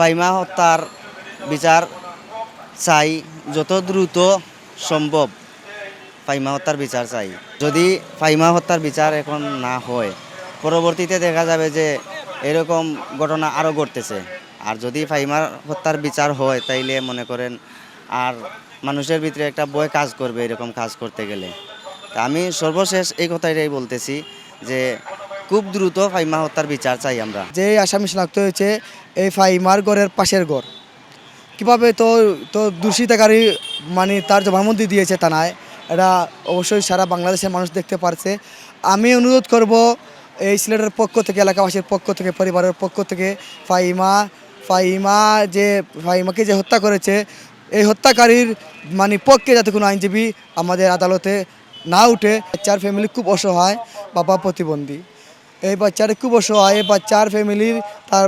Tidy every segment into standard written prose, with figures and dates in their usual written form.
ফাইমা হত্যার বিচার চাই, যত দ্রুত সম্ভব ফাইমা হত্যার বিচার চাই। যদি ফাইমা হত্যার বিচার এখন না হয়, পরবর্তীতে দেখা যাবে যে এরকম ঘটনা আরও ঘটতেছে। আর যদি ফাইমা হত্যার বিচার হয়, তাইলে মনে করেন আর মানুষের ভিতরে একটা ভয় কাজ করবে এরকম কাজ করতে গেলে। তা আমি সর্বশেষ এই কথাটাই বলতেছি যে খুব দ্রুত ফাইমা হত্যার বিচার চাই আমরা। যে আসামি শনাক্ত হয়েছে এই ফাইমার ঘরের পাশের ঘর, কীভাবে তো তো দূষিতকারী মানে তার জবানবন্দি দিয়েছে থানায়, এটা অবশ্যই সারা বাংলাদেশের মানুষ দেখতে পারছে। আমি অনুরোধ করব এই সিলেটের পক্ষ থেকে, এলাকাবাসীর পক্ষ থেকে, পরিবারের পক্ষ থেকে ফাইমাকে যে হত্যা করেছে এই হত্যাকারীর মানে পক্ষে যাতে কোনো আইনজীবী আমাদের আদালতে না উঠে। বাচ্চার ফ্যামিলি খুব অসহায়, বাবা প্রতিবন্ধী, এই বাচ্চাটা খুব অসহায়। এই বাচ্চার ফ্যামিলির তার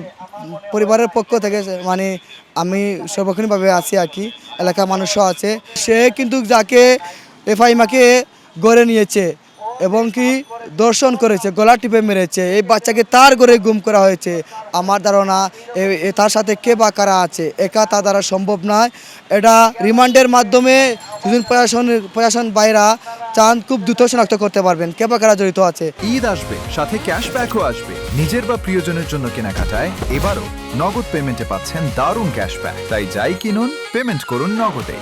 পরিবারের পক্ষ থেকে মানে আমি সর্বক্ষণিকভাবে আছি আর কি, এলাকার মানুষও আছে। সে কিন্তু যাকে ফাইমাকে গড়ে নিয়েছে এবং কি দর্শন করেছে, গলা টিপে মেরেছে, এই বাচ্চাকে তার ঘরে গুম করা হয়েছে। আমার ধারণা তার সাথে কে বা কারা আছে, একা তার দ্বারা সম্ভব নয়। এটা রিমান্ডের মাধ্যমে দুজন প্রশাসন বাইরা চান খুব দ্রুত শনাক্ত করতে পারবেন কে বা কারা জড়িত আছে। ঈদ আসবে, সাথে ক্যাশব্যাকও আসবে। নিজের বা প্রিয়জনের জন্য কেনাকাটায় এবারও নগদ পেমেন্টে পাচ্ছেন দারুণ ক্যাশব্যাক। তাই যাই কিনুন, পেমেন্ট করুন নগদে।